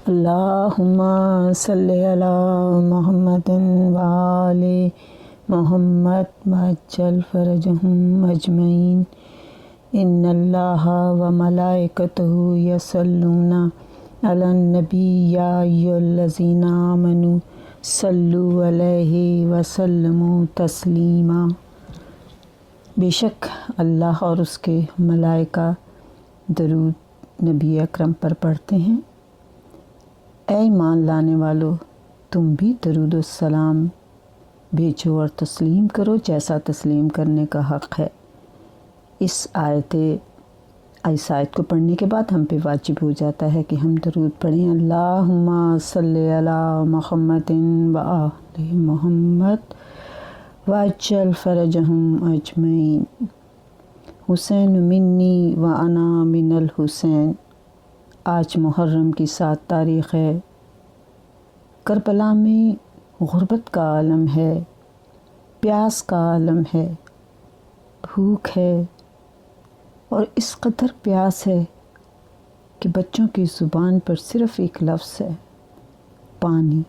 اللہم صلی علی محمد وآل محمد وعجل فرجہم اجمعین ان اللہ و ملائکتہ یصلون علی النبی یا ایھا الذین آمنوا صلوا علیہ وسلموا تسلیما۔ بے شک اللہ اور اس کے ملائکہ درود نبی اکرم پر پڑھتے ہیں۔ اے ایمان لانے والو، تم بھی درود و سلام بھیجو اور تسلیم کرو جیسا تسلیم کرنے کا حق ہے۔ اس آیت کو پڑھنے کے بعد ہم پہ واجب ہو جاتا ہے کہ ہم درود پڑھیں، اللہم صلی علی محمد وآل محمد وعجل فرجہم اجمعین۔ حسین منی وانا من الحسین۔ آج محرم کی 7 تاریخ ہے۔ کربلا میں غربت کا عالم ہے، پیاس کا عالم ہے، بھوک ہے، اور اس قدر پیاس ہے کہ بچوں کی زبان پر صرف ایک لفظ ہے، پانی۔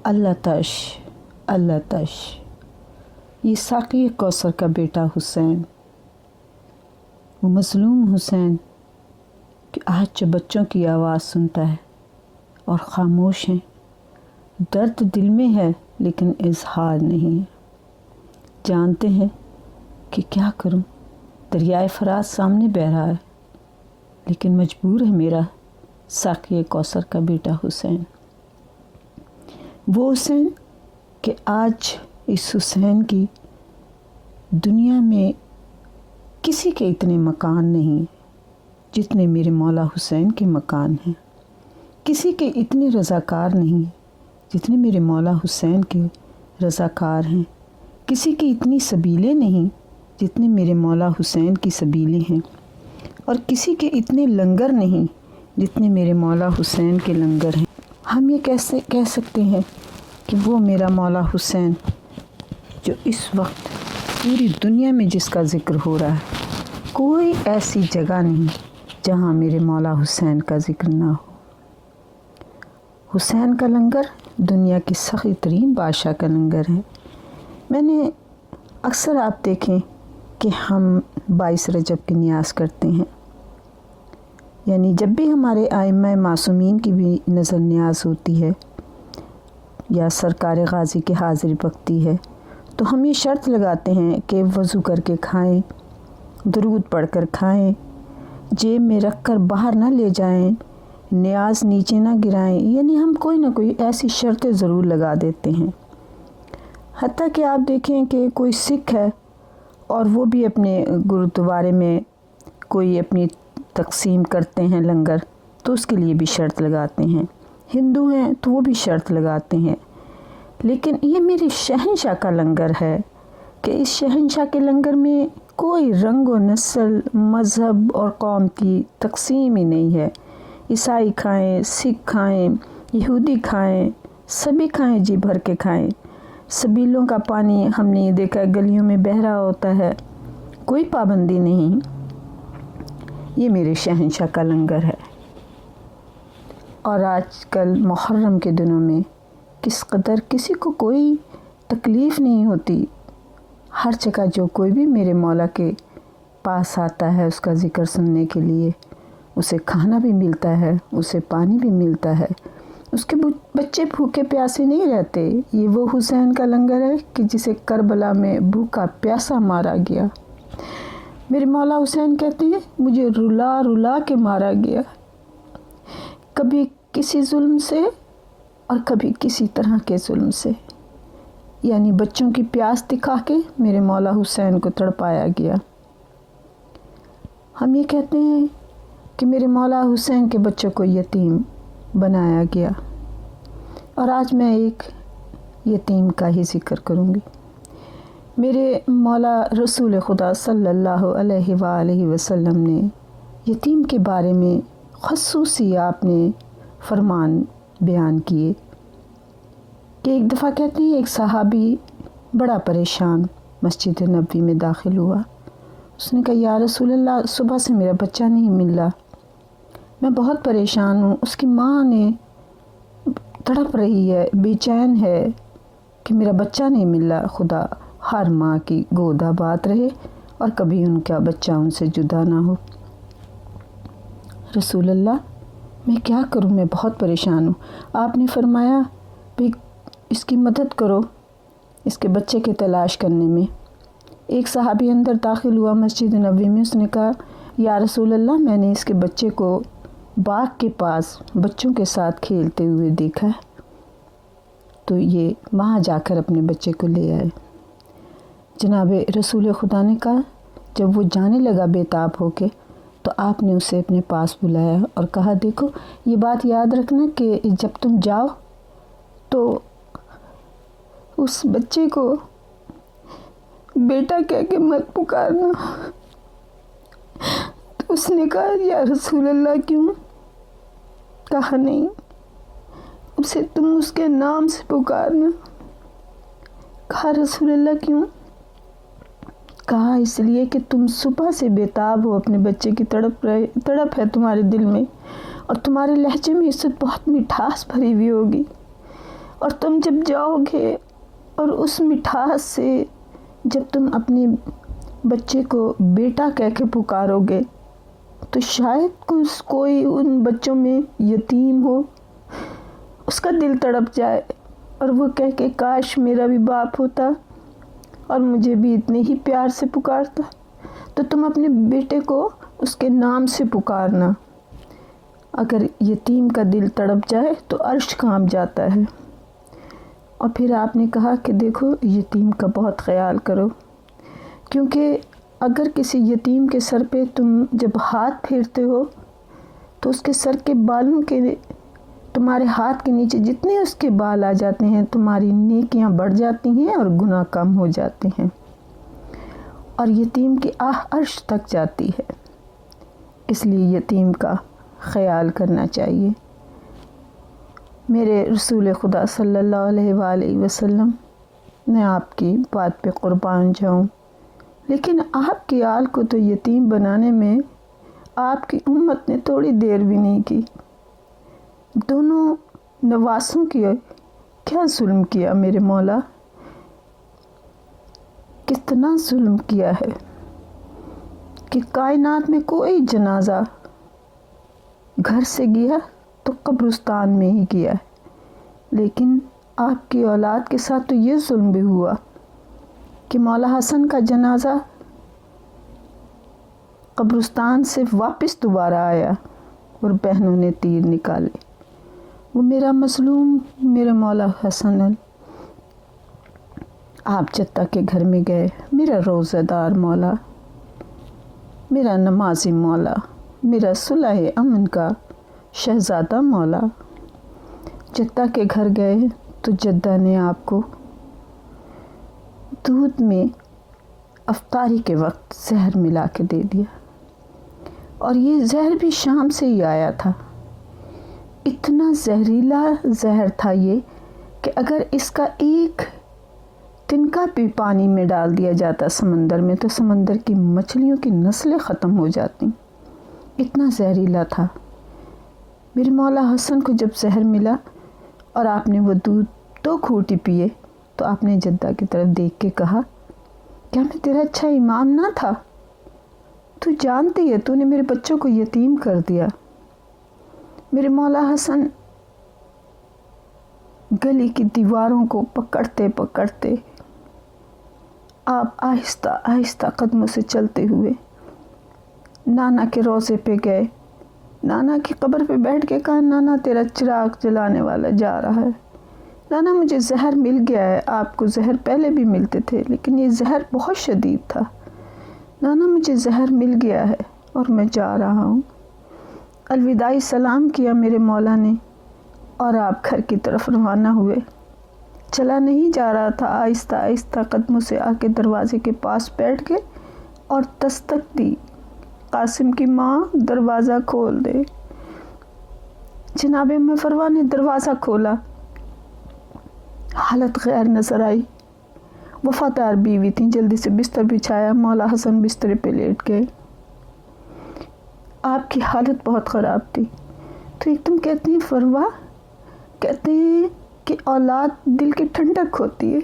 العطش العطش۔ یہ ساقی کوثر کا بیٹا حسین، وہ مظلوم حسین کہ آج جو بچوں کی آواز سنتا ہے اور خاموش ہیں، درد دل میں ہے لیکن اظہار نہیں ہے۔ جانتے ہیں کہ کیا کروں، دریائے فرات سامنے بہہ رہا ہے لیکن مجبور ہے میرا ساقی کوثر کا بیٹا حسین۔ وہ حسین کہ آج اس حسین کی دنیا میں کسی کے اتنے مکان نہیں جتنے میرے مولا حسین کے مکان ہیں، کسی کے اتنے رضاکار نہیں جتنے میرے مولا حسین کے رضاکار ہیں، کسی کی اتنی سبیلیں نہیں جتنے میرے مولا حسین کی سبیلیں ہیں، اور کسی کے اتنے لنگر نہیں جتنے میرے مولا حسین کے لنگر ہیں۔ ہم یہ کیسے کہہ سکتے ہیں کہ وہ میرا مولا حسین جو اس وقت پوری دنیا میں جس کا ذکر ہو رہا ہے، کوئی ایسی جگہ نہیں جہاں میرے مولا حسین کا ذکر نہ ہو۔ حسین کا لنگر دنیا کی سخی ترین بادشاہ کا لنگر ہے۔ میں نے اکثر آپ دیکھیں کہ ہم 22 رجب کی نیاز کرتے ہیں، یعنی جب بھی ہمارے ائمہ معصومین کی بھی نظر نیاز ہوتی ہے یا سرکار غازی کی حاضری پکتی ہے تو ہم یہ شرط لگاتے ہیں کہ وضو کر کے کھائیں، درود پڑھ کر کھائیں، جیب میں رکھ کر باہر نہ لے جائیں، نیاز نیچے نہ گرائیں، یعنی ہم کوئی نہ کوئی ایسی شرطیں ضرور لگا دیتے ہیں۔ حتیٰ کہ آپ دیکھیں کہ کوئی سکھ ہے اور وہ بھی اپنے گرودوارے میں کوئی اپنی تقسیم کرتے ہیں لنگر، تو اس کے لیے بھی شرط لگاتے ہیں۔ ہندو ہیں تو وہ بھی شرط لگاتے ہیں۔ لیکن یہ میری شہنشاہ کا لنگر ہے کہ اس شہنشاہ کے لنگر میں کوئی رنگ و نسل، مذہب اور قوم کی تقسیم ہی نہیں ہے۔ عیسائی کھائیں، سکھ کھائیں، یہودی کھائیں، سبھی کھائیں، جی بھر کے کھائیں۔ سبیلوں کا پانی ہم نے یہ دیکھا گلیوں میں بہہ رہا ہوتا ہے، کوئی پابندی نہیں۔ یہ میرے شہنشاہ کا لنگر ہے۔ اور آج کل محرم کے دنوں میں کس قدر کسی کو کوئی تکلیف نہیں ہوتی، ہر جگہ جو کوئی بھی میرے مولا کے پاس آتا ہے اس کا ذکر سننے کے لیے، اسے کھانا بھی ملتا ہے، اسے پانی بھی ملتا ہے، اس کے بچے بھوکے پیاسے نہیں رہتے۔ یہ وہ حسین کا لنگر ہے کہ جسے کربلا میں بھوکا پیاسا مارا گیا۔ میرے مولا حسین کہتے ہیں مجھے رلا رلا کے مارا گیا، کبھی کسی ظلم سے اور کبھی کسی طرح کے ظلم سے، یعنی بچوں کی پیاس دکھا کے میرے مولا حسین کو تڑپایا گیا۔ ہم یہ کہتے ہیں کہ میرے مولا حسین کے بچوں کو یتیم بنایا گیا، اور آج میں ایک یتیم کا ہی ذکر کروں گی۔ میرے مولا رسول خدا صلی اللہ علیہ وآلہ وسلم نے یتیم کے بارے میں خصوصی آپ نے فرمان بیان کیے کہ ایک دفعہ کہتے ہیں ایک صحابی بڑا پریشان مسجد نبوی میں داخل ہوا۔ اس نے کہا یا رسول اللہ، صبح سے میرا بچہ نہیں مل رہا، میں بہت پریشان ہوں. اس کی ماں نے تڑپ رہی ہے، بے چین ہے کہ میرا بچہ نہیں مل رہا. خدا ہر ماں کی گود آباد رہے اور کبھی ان کا بچہ ان سے جدا نہ ہو. رسول اللہ میں کیا کروں، میں بہت پریشان ہوں. آپ نے فرمایا بھی اس کی مدد کرو اس کے بچے کے تلاش کرنے میں. ایک صحابی اندر داخل ہوا مسجد نبوی میں. اس نے کہا یا رسول اللہ میں نے اس کے بچے کو باغ کے پاس بچوں کے ساتھ کھیلتے ہوئے دیکھا ہے، تو یہ وہاں جا کر اپنے بچے کو لے آئے. جناب رسول خدا نے کہا جب وہ جانے لگا بے تاب ہو کے تو آپ نے اسے اپنے پاس بلایا اور کہا دیکھو یہ بات یاد رکھنا کہ جب تم جاؤ تو اس بچے کو بیٹا کہہ کے مت پکارنا. تو اس نے کہا یا رسول اللہ کیوں؟ کہا نہیں، اسے تم اس کے نام سے پکارنا. کہا رسول اللہ کیوں؟ کہا اس لیے کہ تم صبح سے بےتاب ہو، اپنے بچے کی تڑپ ہے تمہارے دل میں، اور تمہارے لہجے میں اس سے بہت مٹھاس بھری ہوئی ہوگی، اور تم جب جاؤ گے اور اس مٹھاس سے جب تم اپنے بچے کو بیٹا کہہ کے پکارو گے تو شاید کوئی ان بچوں میں یتیم ہو، اس کا دل تڑپ جائے اور وہ کہہ کے کاش میرا بھی باپ ہوتا اور مجھے بھی اتنے ہی پیار سے پکارتا. تو تم اپنے بیٹے کو اس کے نام سے پکارنا. اگر یتیم کا دل تڑپ جائے تو عرش کانپ جاتا ہے. اور پھر آپ نے کہا کہ دیکھو یتیم کا بہت خیال کرو، کیونکہ اگر کسی یتیم کے سر پہ تم جب ہاتھ پھیرتے ہو تو اس کے سر کے بالوں کے تمہارے ہاتھ کے نیچے جتنے اس کے بال آ جاتے ہیں تمہاری نیکیاں بڑھ جاتی ہیں اور گناہ کم ہو جاتے ہیں، اور یتیم کی آہ عرش تک جاتی ہے. اس لیے یتیم کا خیال کرنا چاہیے. میرے رسول خدا صلی اللہ علیہ وآلہ وسلم، میں آپ کی بات پہ قربان جاؤں، لیکن آپ کی آل کو تو یتیم بنانے میں آپ کی امت نے تھوڑی دیر بھی نہیں کی. دونوں نواسوں کی کیا ظلم کیا میرے مولا، کتنا ظلم کیا ہے کہ کائنات میں کوئی جنازہ گھر سے گیا تو قبرستان میں ہی گیا ہے، لیکن آپ کی اولاد کے ساتھ تو یہ ظلم بھی ہوا کہ مولا حسن کا جنازہ قبرستان سے واپس دوبارہ آیا اور بہنوں نے تیر نکالے. وہ میرا مظلوم میرے مولا حسن آپ جدہ کے گھر میں گئے، میرا روزہ دار مولا، میرا نمازی مولا، میرا صلح امن کا شہزادہ مولا. جدہ کے گھر گئے تو جدہ نے آپ کو دودھ میں افطاری کے وقت زہر ملا کے دے دیا، اور یہ زہر بھی شام سے ہی آیا تھا. اتنا زہریلا زہر تھا یہ کہ اگر اس کا ایک تنکا بھی پانی میں ڈال دیا جاتا سمندر میں تو سمندر کی مچھلیوں کی نسلیں ختم ہو جاتی. اتنا زہریلا تھا. میرے مولا حسن کو جب زہر ملا اور آپ نے وہ دودھ 2 گھونٹ پیے تو آپ نے جدہ کی طرف دیکھ کے کہا کیا میں تیرا اچھا امام نہ تھا؟ تو جانتی ہے تو نے میرے بچوں کو یتیم کر دیا. میرے مولا حسن گلی کی دیواروں کو پکڑتے پکڑتے آپ آہستہ آہستہ قدموں سے چلتے ہوئے نانا کے روضے پہ گئے. نانا کی قبر پہ بیٹھ کے کہا نانا تیرا چراغ جلانے والا جا رہا ہے. نانا مجھے زہر مل گیا ہے، آپ کو زہر پہلے بھی ملتے تھے لیکن یہ زہر بہت شدید تھا. نانا مجھے زہر مل گیا ہے اور میں جا رہا ہوں. الوداعی سلام کیا میرے مولا نے اور آپ گھر کی طرف روانہ ہوئے. چلا نہیں جا رہا تھا، آہستہ آہستہ قدموں سے آ کے دروازے کے پاس بیٹھ گئے اور دستک دی، قاسم کی ماں دروازہ کھول دے. جناب مفروا نے دروازہ کھولا، حالت غیر نظر آئی. وفادار بیوی تھیں، جلدی سے بستر بچھایا، مولا حسن بستر پہ لیٹ گئے. آپ کی حالت بہت خراب تھی. تو ایک دم کہتے ہیں فروا، کہتے ہیں کہ اولاد دل کی ٹھنڈک ہوتی ہے۔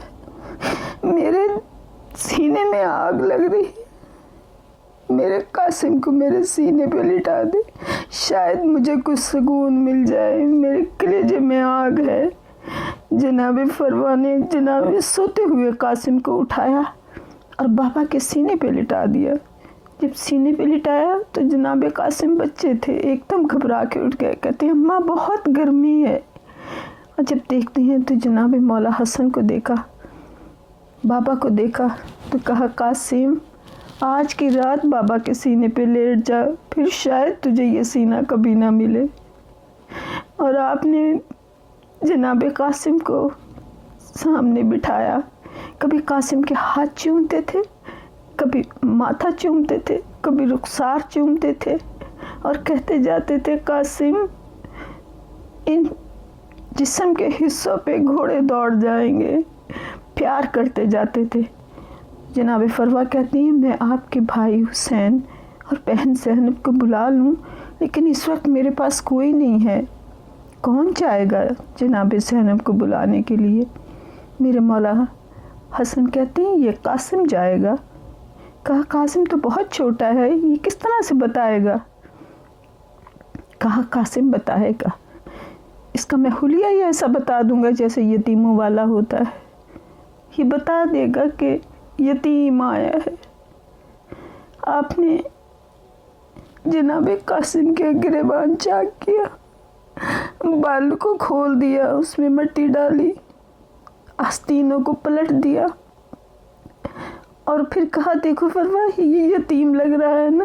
میرے سینے میں آگ لگ رہی ہے، میرے قاسم کو میرے سینے پہ لٹا دے، شاید مجھے کچھ سکون مل جائے، میرے کلیجے میں آگ ہے۔ جناب فروا نے جناب سوتے ہوئے قاسم کو اٹھایا اور بابا کے سینے پہ لٹا دیا۔ جب سینے پہ لٹایا تو جناب قاسم بچے تھے، ایک دم گھبرا کے اٹھ گئے، کہتے ہیں اماں بہت گرمی ہے۔ اور جب دیکھتے ہیں تو جناب مولا حسن کو دیکھا، بابا کو دیکھا تو کہا قاسم آج کی رات بابا کے سینے پہ لیٹ جا، پھر شاید تجھے یہ سینہ کبھی نہ ملے۔ اور آپ نے جناب قاسم کو سامنے بٹھایا، کبھی قاسم کے ہاتھ چومتے تھے، کبھی ماتھا چومتے تھے، کبھی رخسار چومتے تھے اور کہتے جاتے تھے قاسم ان جسم کے حصوں پہ گھوڑے دوڑ جائیں گے، پیار کرتے جاتے تھے۔ جناب فروا کہتی ہیں میں آپ کے بھائی حسین اور بہن زینب کو بلا لوں، لیکن اس وقت میرے پاس کوئی نہیں ہے، کون جائے گا جناب زینب کو بلانے کے لیے؟ میرے مولا حسن کہتے ہیں یہ قاسم جائے گا۔ کہا قاسم تو بہت چھوٹا ہے، یہ کس طرح سے بتائے گا؟ کہا قاسم بتائے گا، اس کا میں حلیہ ہی ایسا بتا دوں گا جیسے یتیموں والا ہوتا ہے، یہ بتا دے گا کہ یتیم آیا ہے۔ آپ نے جناب قاسم کے گریبان چاک کیا، بال کو کھول دیا، اس میں مٹی ڈالی، آستینوں کو پلٹ دیا اور پھر کہا دیکھو فروا یہ یتیم لگ رہا ہے نا،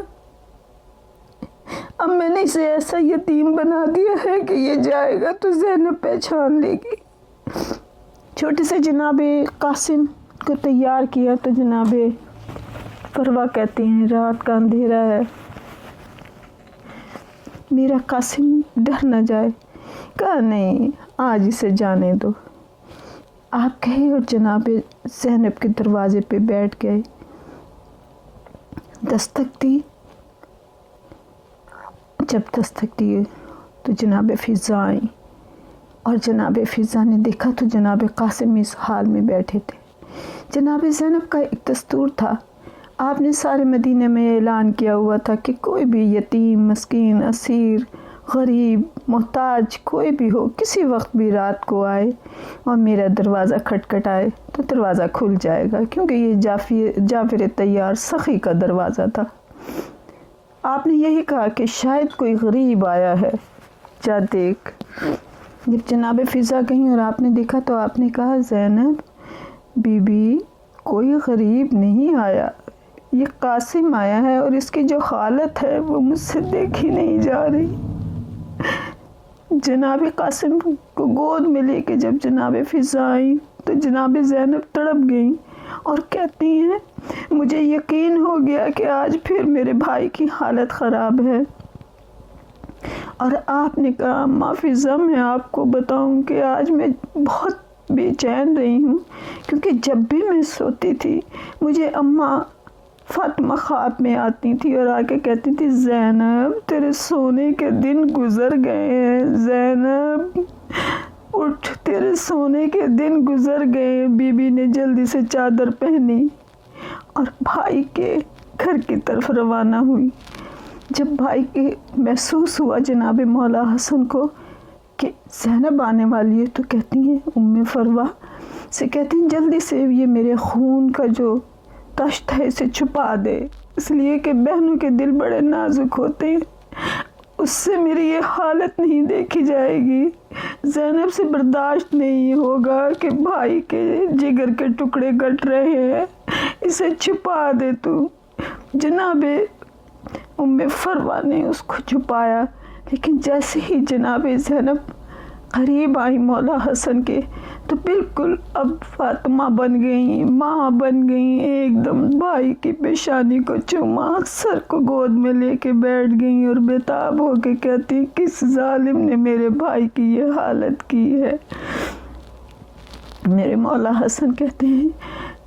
اب میں نے اسے ایسا یتیم بنا دیا ہے کہ یہ جائے گا تو زینب پہچان لے گی۔ چھوٹے سے جناب قاسم کو تیار کیا تو جناب فروا کہتے ہیں رات کا اندھیرا ہے، میرا قاسم ڈر نہ جائے۔ کہا نہیں آج اسے جانے دو۔ آپ گئے اور جناب زینب کے دروازے پہ بیٹھ گئے، دستک دی۔ جب دستک دی تو جناب فضا آئیں اور جناب فضا نے دیکھا تو جناب قاسم اس حال میں بیٹھے تھے۔ جناب زینب کا ایک دستور تھا، آپ نے سارے مدینے میں اعلان کیا ہوا تھا کہ کوئی بھی یتیم، مسکین، اسیر، غریب، محتاج کوئی بھی ہو، کسی وقت بھی رات کو آئے اور میرا دروازہ کھٹکھٹائے تو دروازہ کھل جائے گا، کیونکہ یہ جعفر طیار سخی کا دروازہ تھا۔ آپ نے یہی کہا کہ شاید کوئی غریب آیا ہے، جا دیکھ۔ جب جناب فضا گئیں اور آپ نے دیکھا تو آپ نے کہا زینب بی بی کوئی غریب نہیں آیا، یہ قاسم آیا ہے اور اس کی جو حالت ہے وہ مجھ سے دیکھی نہیں جا رہی۔ جناب قاسم کو گود میں لے کے جب جناب فضا آئی تو جناب زینب تڑپ گئیں اور کہتی ہیں مجھے یقین ہو گیا کہ آج پھر میرے بھائی کی حالت خراب ہے۔ اور آپ نے کہا اماں فضا میں آپ کو بتاؤں کہ آج میں بہت بے چین رہی ہوں، کیونکہ جب بھی میں سوتی تھی مجھے اماں فاطمہ خواب میں آتی تھی اور آ کے کہتی تھی زینب تیرے سونے کے دن گزر گئے ہیں، زینب اٹھ تیرے سونے کے دن گزر گئے۔ بی بی نے جلدی سے چادر پہنی اور بھائی کے گھر کی طرف روانہ ہوئی۔ جب بھائی کے محسوس ہوا جناب مولا حسن کو کہ زینب آنے والی ہے تو کہتی ہیں ام فروا سے کہتی ہیں جلدی سے یہ میرے خون کا جو تشت ہے اسے چھپا دے، اس لیے کہ بہنوں کے دل بڑے نازک ہوتے ہیں، اس سے میری یہ حالت نہیں دیکھی جائے گی۔ زینب سے برداشت نہیں ہوگا کہ بھائی کے جگر کے ٹکڑے کٹ رہے ہیں، اسے چھپا دے تو۔ جناب ام فروا نے اس کو چھپایا، لیکن جیسے ہی جناب زینب قریب آئی مولا حسن کے تو بالکل اب فاطمہ بن گئیں، ماں بن گئیں، ایک دم بھائی کی پیشانی کو چوما، سر کو گود میں لے کے بیٹھ گئیں اور بےتاب ہو کے کہتی کس ظالم نے میرے بھائی کی یہ حالت کی ہے۔ میرے مولا حسن کہتے ہیں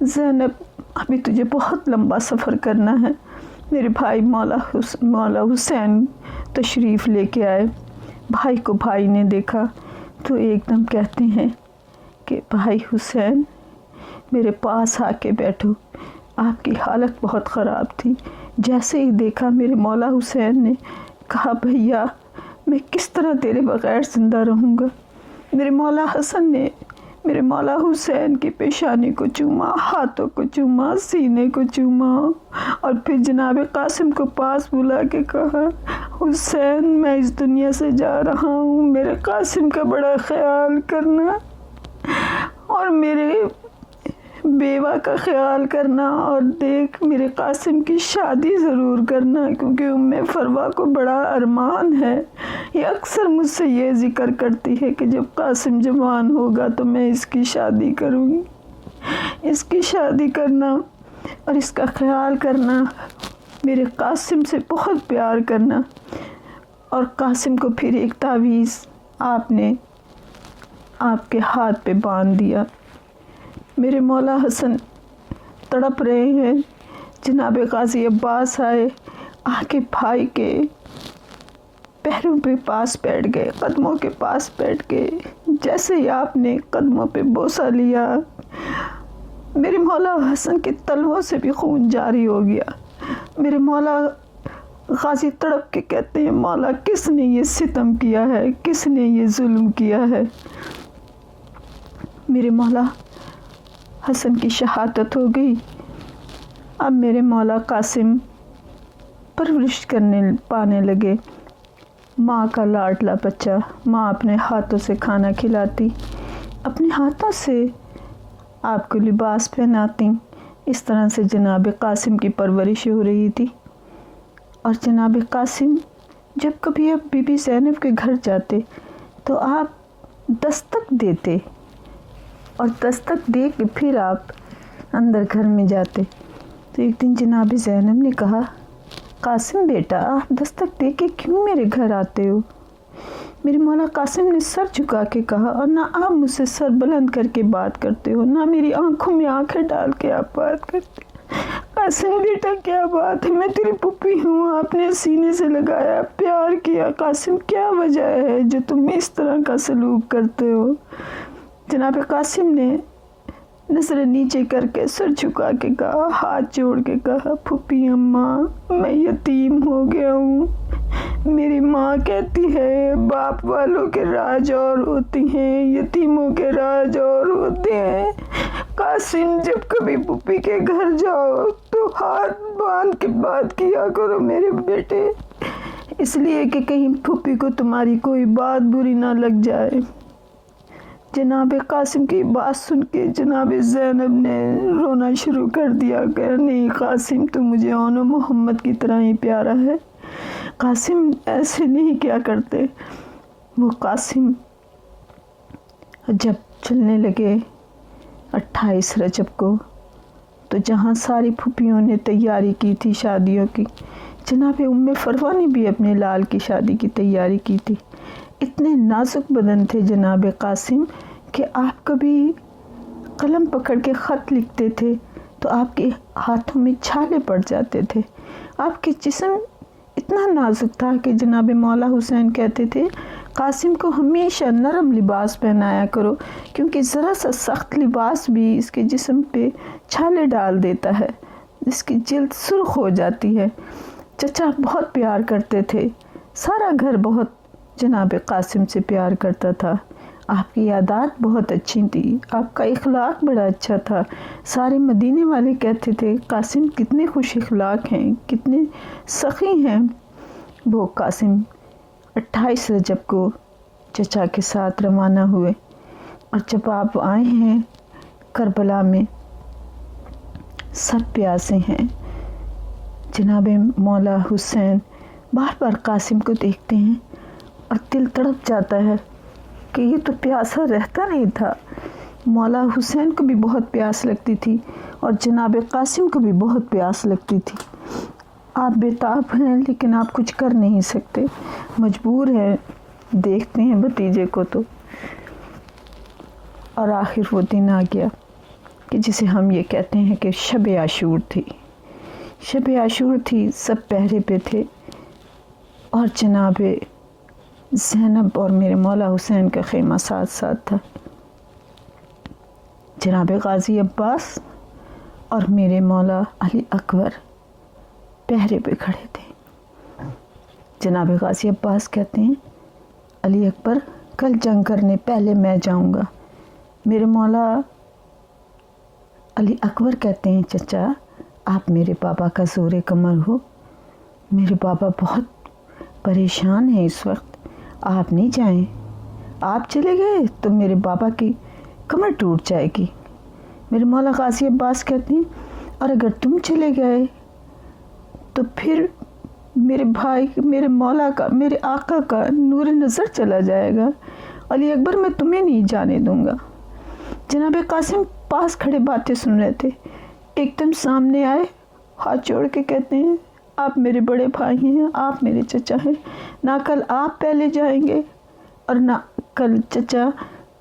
زینب ابھی تجھے بہت لمبا سفر کرنا ہے۔ میرے بھائی مولا حسین تشریف لے کے آئے، بھائی کو بھائی نے دیکھا تو ایک دم کہتے ہیں کہ بھائی حسین میرے پاس آ کے بیٹھو، آپ کی حالت بہت خراب تھی۔ جیسے ہی دیکھا میرے مولا حسین نے کہا بھیا میں کس طرح تیرے بغیر زندہ رہوں گا۔ میرے مولا حسن نے میرے مولا حسین کی پیشانی کو چوما، ہاتھوں کو چوما، سینے کو چوما، اور پھر جناب قاسم کو پاس بلا کے کہا حسین میں اس دنیا سے جا رہا ہوں، میرے قاسم کا بڑا خیال کرنا اور میرے بیوہ کا خیال کرنا، اور دیکھ میرے قاسم کی شادی ضرور کرنا، کیونکہ ام فروا کو بڑا ارمان ہے۔ یہ اکثر مجھ سے یہ ذکر کرتی ہے کہ جب قاسم جوان ہوگا تو میں اس کی شادی کروں گی، اس کی شادی کرنا اور اس کا خیال کرنا، میرے قاسم سے بہت پیار کرنا۔ اور قاسم کو پھر ایک تعویذ آپ نے آپ کے ہاتھ پہ باندھ دیا۔ میرے مولا حسن تڑپ رہے ہیں، جناب غازی عباس آئے، آ کے بھائی کے پیروں پہ پاس بیٹھ گئے، قدموں کے پاس بیٹھ گئے۔ جیسے ہی آپ نے قدموں پہ بوسہ لیا، میرے مولا حسن کے تلووں سے بھی خون جاری ہو گیا۔ میرے مولا غازی تڑپ کے کہتے ہیں مولا کس نے یہ ستم کیا ہے، کس نے یہ ظلم کیا ہے۔ میرے مولا حسن کی شہادت ہو گئی۔ اب میرے مولا قاسم پرورش پانے لگے، ماں کا لاڈلا بچہ، ماں اپنے ہاتھوں سے کھانا کھلاتی، اپنے ہاتھوں سے آپ کو لباس پہناتی۔ اس طرح سے جناب قاسم کی پرورش ہو رہی تھی۔ اور جناب قاسم جب کبھی آپ بی بی زینب کے گھر جاتے تو آپ دستک دیتے، اور دستک دے کے پھر آپ اندر گھر میں جاتے۔ تو ایک دن جناب زینب نے کہا قاسم بیٹا آپ دستک دے کے کیوں میرے گھر آتے ہو؟ میرے مولا قاسم نے سر جھکا کے کہا، اور نہ آپ مجھ سے سر بلند کر کے بات کرتے ہو، نہ میری آنکھوں میں آنکھیں ڈال کے آپ بات کرتے۔ قاسم بیٹا کیا بات ہے، میں تیری پھوپھی ہوں، آپ نے سینے سے لگایا، پیار کیا، قاسم کیا وجہ ہے جو تم اس طرح کا سلوک کرتے ہو؟ جناب قاسم نے نظر نیچے کر کے سر جھکا کے کہا، ہاتھ جوڑ کے کہا پھوپھی اماں میں یتیم ہو گیا ہوں۔ میری ماں کہتی ہے باپ والوں کے راج اور ہوتی ہیں، یتیموں کے راج اور ہوتے ہیں۔ قاسم جب کبھی پھوپھی کے گھر جاؤ تو ہاتھ باندھ کے بات کیا کرو میرے بیٹے، اس لیے کہ کہیں پھوپھی کو تمہاری کوئی بات بری نہ لگ جائے۔ جناب قاسم کی بات سن کے جناب زینب نے رونا شروع کر دیا کہ نہیں قاسم تو مجھے اون و محمد کی طرح ہی پیارا ہے، قاسم ایسے نہیں کیا کرتے۔ وہ قاسم جب چلنے لگے 28 رجب کو، تو جہاں ساری پھوپھیوں نے تیاری کی تھی شادیوں کی، جناب ام فروا نے بھی اپنے لال کی شادی کی تیاری کی تھی۔ اتنے نازک بدن تھے جناب قاسم کہ آپ کبھی قلم پکڑ کے خط لکھتے تھے تو آپ کے ہاتھوں میں چھالے پڑ جاتے تھے۔ آپ کے جسم اتنا نازک تھا کہ جناب مولا حسین کہتے تھے قاسم کو ہمیشہ نرم لباس پہنایا کرو، کیونکہ ذرا سا سخت لباس بھی اس کے جسم پہ چھالے ڈال دیتا ہے، اس کی جلد سرخ ہو جاتی ہے۔ چچا بہت پیار کرتے تھے، سارا گھر بہت جناب قاسم سے پیار کرتا تھا۔ آپ کی عادات بہت اچھی تھی، آپ کا اخلاق بڑا اچھا تھا۔ سارے مدینے والے کہتے تھے قاسم کتنے خوش اخلاق ہیں، کتنے سخی ہیں۔ وہ قاسم 28 رجب کو چچا کے ساتھ روانہ ہوئے، اور جب آپ آئے ہیں کربلا میں سب پیاسے ہیں۔ جناب مولا حسین بار بار قاسم کو دیکھتے ہیں اور دل تڑپ جاتا ہے کہ یہ تو پیاسا رہتا نہیں تھا۔ مولا حسین کو بھی بہت پیاس لگتی تھی اور جناب قاسم کو بھی بہت پیاس لگتی تھی۔ آپ بےتاب ہیں لیکن آپ کچھ کر نہیں سکتے، مجبور ہیں، دیکھتے ہیں بھتیجے کو تو۔ اور آخر وہ دن آ گیا کہ جسے ہم یہ کہتے ہیں کہ شب عاشور تھی۔ شب عاشور تھی، سب پہرے پہ تھے، اور جناب زینب اور میرے مولا حسین کا خیمہ ساتھ ساتھ تھا۔ جناب غازی عباس اور میرے مولا علی اکبر پہرے پہ کھڑے تھے۔ جناب غازی عباس کہتے ہیں علی اکبر کل جنگ کرنے پہلے میں جاؤں گا۔ میرے مولا علی اکبر کہتے ہیں چچا آپ میرے پاپا کا زور کمر ہو، میرے پاپا بہت پریشان ہیں اس وقت، آپ نہیں جائیں، آپ چلے گئے تو میرے پاپا کی کمر ٹوٹ جائے گی۔ میرے مولا غازی عباس کہتے ہیں اور اگر تم چلے گئے تو پھر میرے بھائی، میرے مولا کا، میرے آقا کا نور نظر چلا جائے گا، علی اکبر میں تمہیں نہیں جانے دوں گا۔ جناب قاسم پاس کھڑے باتیں سن رہے تھے، ایک دم سامنے آئے، ہاتھ جوڑ کے کہتے ہیں آپ میرے بڑے بھائی ہیں، آپ میرے چچا ہیں، نہ کل آپ پہلے جائیں گے اور نہ کل چچا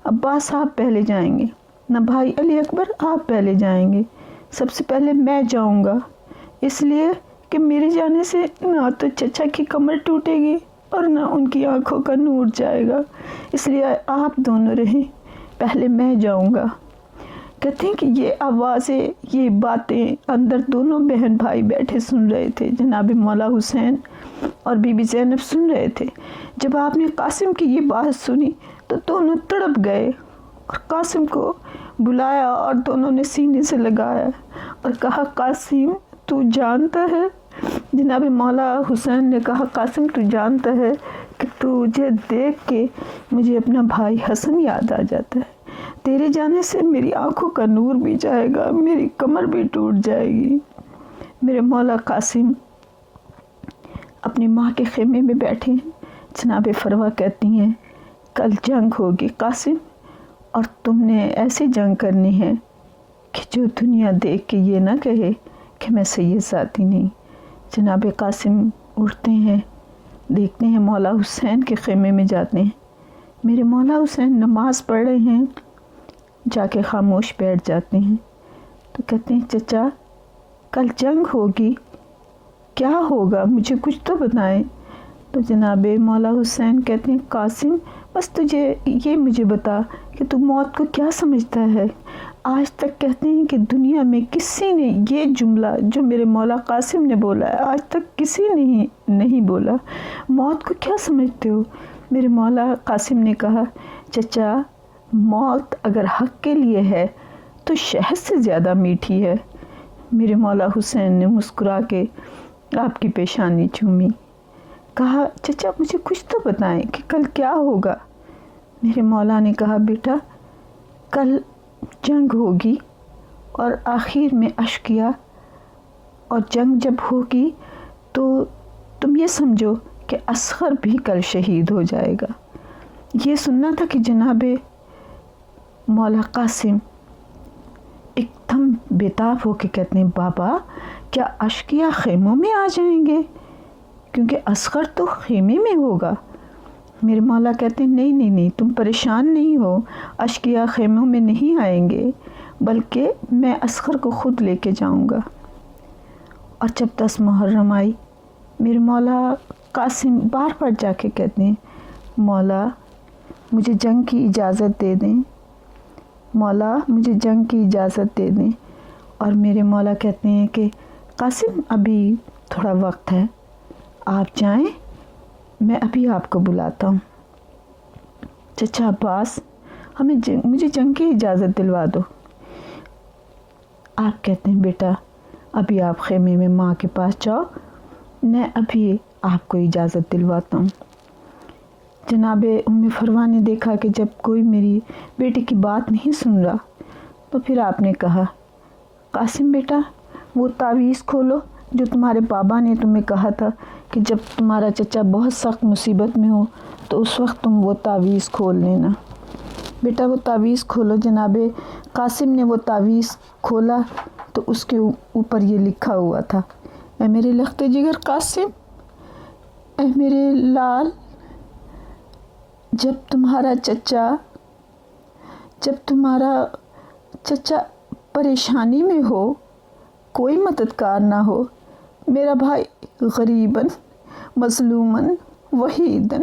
عباس آپ پہلے جائیں گے، نہ بھائی علی اکبر آپ پہلے جائیں گے، سب سے پہلے میں جاؤں گا، اس لیے کہ میرے جانے سے نہ تو چچا کی کمر ٹوٹے گی اور نہ ان کی آنکھوں کا نور جائے گا، اس لیے آپ دونوں رہیں، پہلے میں جاؤں گا۔ کہتے ہیں کہ یہ آوازیں، یہ باتیں اندر دونوں بہن بھائی بیٹھے سن رہے تھے، جناب مولا حسین اور بی بی زینب سن رہے تھے۔ جب آپ نے قاسم کی یہ بات سنی تو دونوں تڑپ گئے اور قاسم کو بلایا اور دونوں نے سینے سے لگایا اور کہا قاسم تو جانتا ہے، جناب مولا حسین نے کہا قاسم تو جانتا ہے کہ تجھے دیکھ کے مجھے اپنا بھائی حسن یاد آ جاتا ہے، تیرے جانے سے میری آنکھوں کا نور بھی جائے گا، میری کمر بھی ٹوٹ جائے گی۔ میرے مولا قاسم اپنی ماں کے خیمے میں بیٹھے ہیں، جناب فروا کہتی ہیں کل جنگ ہوگی قاسم، اور تم نے ایسی جنگ کرنی ہے کہ جو دنیا دیکھ کے یہ نہ کہے کہ میں سید ذاتی نہیں۔ جناب قاسم اٹھتے ہیں، دیکھتے ہیں مولا حسین کے خیمے میں جاتے ہیں، میرے مولا حسین نماز پڑھ رہے ہیں، جا کے خاموش بیٹھ جاتے ہیں، تو کہتے ہیں چچا کل جنگ ہوگی، کیا ہوگا مجھے کچھ تو بتائیں۔ تو جناب مولا حسین کہتے ہیں قاسم بس تجھے یہ مجھے بتا کہ تو موت کو کیا سمجھتا ہے۔ آج تک کہتے ہیں کہ دنیا میں کسی نے یہ جملہ جو میرے مولا قاسم نے بولا ہے آج تک کسی نے نہیں بولا، موت کو کیا سمجھتے ہو؟ میرے مولا قاسم نے کہا چچا موت اگر حق کے لیے ہے تو شہد سے زیادہ میٹھی ہے۔ میرے مولا حسین نے مسکرا کے آپ کی پیشانی چومی، کہا چچا مجھے کچھ تو بتائیں کہ کل کیا ہوگا۔ میرے مولا نے کہا بیٹا کل جنگ ہوگی اور آخر میں اشقیا، اور جنگ جب ہوگی تو تم یہ سمجھو کہ اصغر بھی کل شہید ہو جائے گا۔ یہ سننا تھا کہ جناب مولا قاسم ایک دم بےتاب ہو کے کہتے ہیں بابا کیا اشقیا خیموں میں آ جائیں گے؟ کیونکہ اصغر تو خیمے میں ہوگا۔ میرے مولا کہتے ہیں نہیں تم پریشان نہیں ہو، اشقیا خیموں میں نہیں آئیں گے، بلکہ میں اصغر کو خود لے کے جاؤں گا۔ اور جب 10 محرم آئی، میرے مولا قاسم بار بار جا کے کہتے ہیں مولا مجھے جنگ کی اجازت دے دیں، مولا مجھے جنگ کی اجازت دے دیں۔ اور میرے مولا کہتے ہیں کہ قاسم ابھی تھوڑا وقت ہے، آپ جائیں، میں ابھی آپ کو بلاتا ہوں۔ چچا عباس مجھے جنگ کی اجازت دلوا دو۔ آپ کہتے ہیں بیٹا ابھی آپ خیمے میں ماں کے پاس جاؤ، میں ابھی آپ کو اجازت دلواتا ہوں۔ جناب ام فروا نے دیکھا کہ جب کوئی میری بیٹی کی بات نہیں سن رہا تو پھر آپ نے کہا قاسم بیٹا وہ تعویذ کھولو جو تمہارے بابا نے تمہیں کہا تھا کہ جب تمہارا چچا بہت سخت مصیبت میں ہو تو اس وقت تم وہ تعویذ کھول لینا۔ بیٹا وہ تعویذ کھولو۔ جناب قاسم نے وہ تعویذ کھولا تو اس کے اوپر یہ لکھا ہوا تھا، اے میرے لخت جگر قاسم، اے میرے لال، جب تمہارا چچا پریشانی میں ہو، کوئی مددگار نہ ہو، میرا بھائی غریباً مظلوماً وحیداً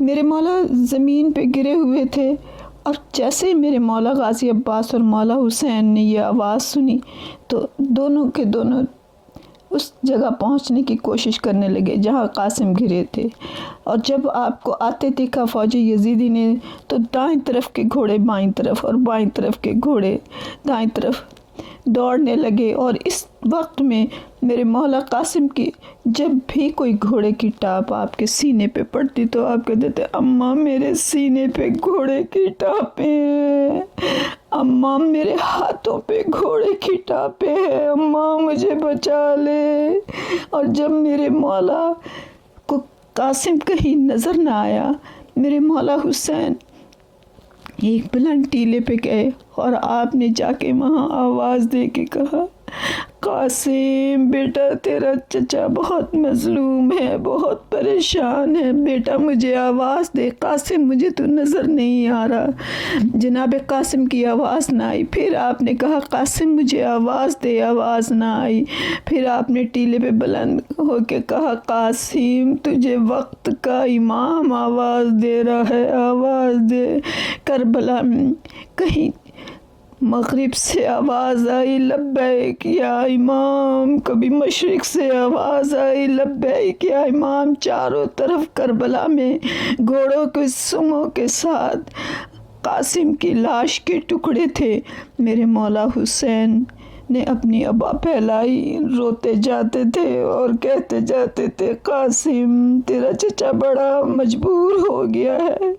میرے مولا زمین پہ گرے ہوئے تھے، اور جیسے ہی میرے مولا غازی عباس اور مولا حسین نے یہ آواز سنی تو دونوں کے دونوں اس جگہ پہنچنے کی کوشش کرنے لگے جہاں قاسم گرے تھے۔ اور جب آپ کو آتے دیکھا فوج یزیدی نے تو دائیں طرف کے گھوڑے بائیں طرف اور بائیں طرف کے گھوڑے دائیں طرف دوڑنے لگے، اور اس وقت میں میرے مولا قاسم کی جب بھی کوئی گھوڑے کی ٹاپ آپ کے سینے پہ پڑتی تو آپ کہتے تھے اماں میرے سینے پہ گھوڑے کی ٹاپیں ہیں، اماں میرے ہاتھوں پہ گھوڑے کی ٹاپیں ہیں، اماں مجھے بچا لے۔ اور جب میرے مولا کو قاسم کہیں نظر نہ آیا، میرے مولا حسین ایک بلند ٹیلے پہ گئے اور آپ نے جا کے وہاں آواز دے کے کہا قاسم بیٹا تیرا چچا بہت مظلوم ہے، بہت پریشان ہے، بیٹا مجھے آواز دے، قاسم مجھے تو نظر نہیں آ رہا۔ جناب قاسم کی آواز نہ آئی، پھر آپ نے کہا قاسم مجھے آواز دے، آواز نہ آئی، پھر آپ نے ٹیلے پہ بلند ہو کے کہا قاسم تجھے وقت کا امام آواز دے رہا ہے، آواز دے۔ کربلا میں کہیں مغرب سے آواز آئی لبیک یا امام، کبھی مشرق سے آواز آئی لبیک یا امام۔ چاروں طرف کربلا میں گھوڑوں کے سنگوں کے ساتھ قاسم کی لاش کے ٹکڑے تھے۔ میرے مولا حسین نے اپنی ابا پھیلائی، روتے جاتے تھے اور کہتے جاتے تھے قاسم تیرا چچا بڑا مجبور ہو گیا ہے۔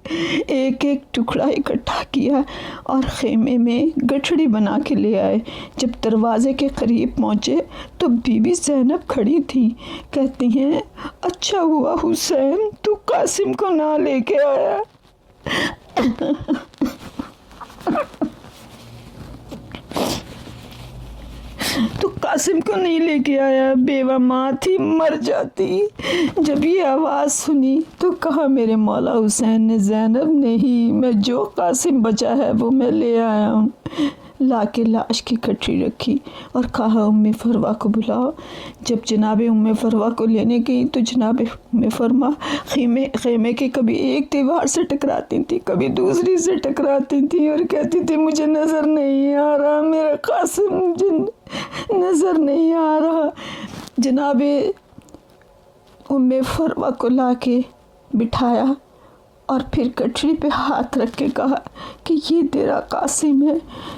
ایک ایک ٹکڑا اکٹھا کیا اور خیمے میں گٹھڑی بنا کے لے آئے۔ جب دروازے کے قریب پہنچے تو بی بی زینب کھڑی تھی، کہتی ہیں اچھا ہوا حسین تو قاسم کو نہ لے کے آیا۔ تو قاسم کو نہیں لے کے آیا، بیوہ ماں تھی مر جاتی۔ جب یہ آواز سنی تو کہا میرے مولا حسین نے زینب نہیں، میں جو قاسم بچا ہے وہ میں لے آیا ہوں۔ لا کے لاش کی گٹھڑی رکھی اور کہا ام فروا کو بلاؤ۔ جب جناب ام فروا کو لینے گئی تو جناب ام فروا خیمے کے کبھی ایک دیوار سے ٹکراتی تھی، کبھی دوسری سے ٹکراتی تھی اور کہتی تھی مجھے نظر نہیں آ رہا، میرا قاسم نظر نہیں آ رہا۔ جناب ام فروا کو لا کے بٹھایا اور پھر گٹھڑی پہ ہاتھ رکھ کے کہا کہ یہ تیرا قاسم ہے۔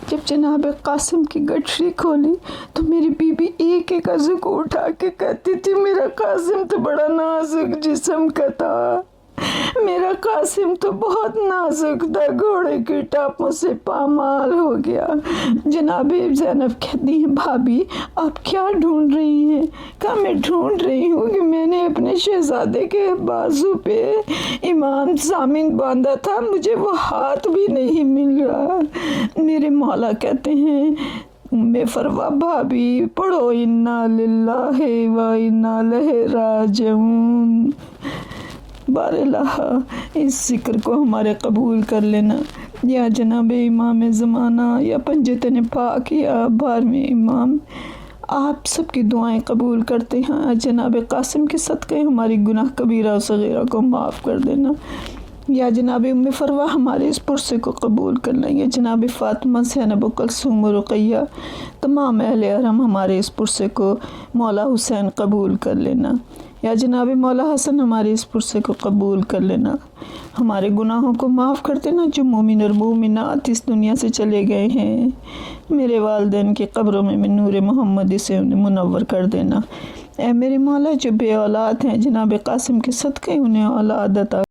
جب جناب قاسم کی گٹھڑی کھولی تو میری بی بی ایک ایک عضو کو اٹھا کے کہتی تھی میرا قاسم تو بڑا نازک جسم کا تھا، میرا قاسم تو بہت نازک تھا، گھوڑے کی ٹاپوں سے پامال ہو گیا۔ جناب زینب کہتی ہیں بھابھی آپ کیا ڈھونڈ رہی ہیں؟ کہا میں ڈھونڈ رہی ہوں کہ میں نے اپنے شہزادے کے بازو پہ امام ضامن باندھا تھا، مجھے وہ ہاتھ بھی نہیں مل رہا۔ میرے مولا کہتے ہیں ام فروا بھابھی پڑھو انا للہ و انا الیہ راجعون۔ بار الہ اس ذکر کو ہمارے قبول کر لینا، یا جناب امام زمانہ یا پنجتن پاک یا 12ویں امام، آپ سب کی دعائیں قبول کرتے ہیں۔ جناب قاسم کے صدقے ہماری گناہ کبیرہ و صغیرہ کو معاف کر دینا، یا جناب ام فروا ہمارے اس پرسے کو قبول کر لیں، یا جناب فاطمہ زینب و کلثوم و رقیہ تمام اہل حرم ہمارے اس پرسے کو مولا حسین قبول کر لینا، یا جناب مولا حسن ہمارے اس پرسے کو قبول کر لینا، ہمارے گناہوں کو معاف کر دینا۔ جو مومن اور مومنات اس دنیا سے چلے گئے ہیں میرے والدین کی قبروں میں نور محمدی سے انہیں منور کر دینا۔ اے میرے مولا جو بے اولاد ہیں جناب قاسم کے صدقے انہیں اولاد عطا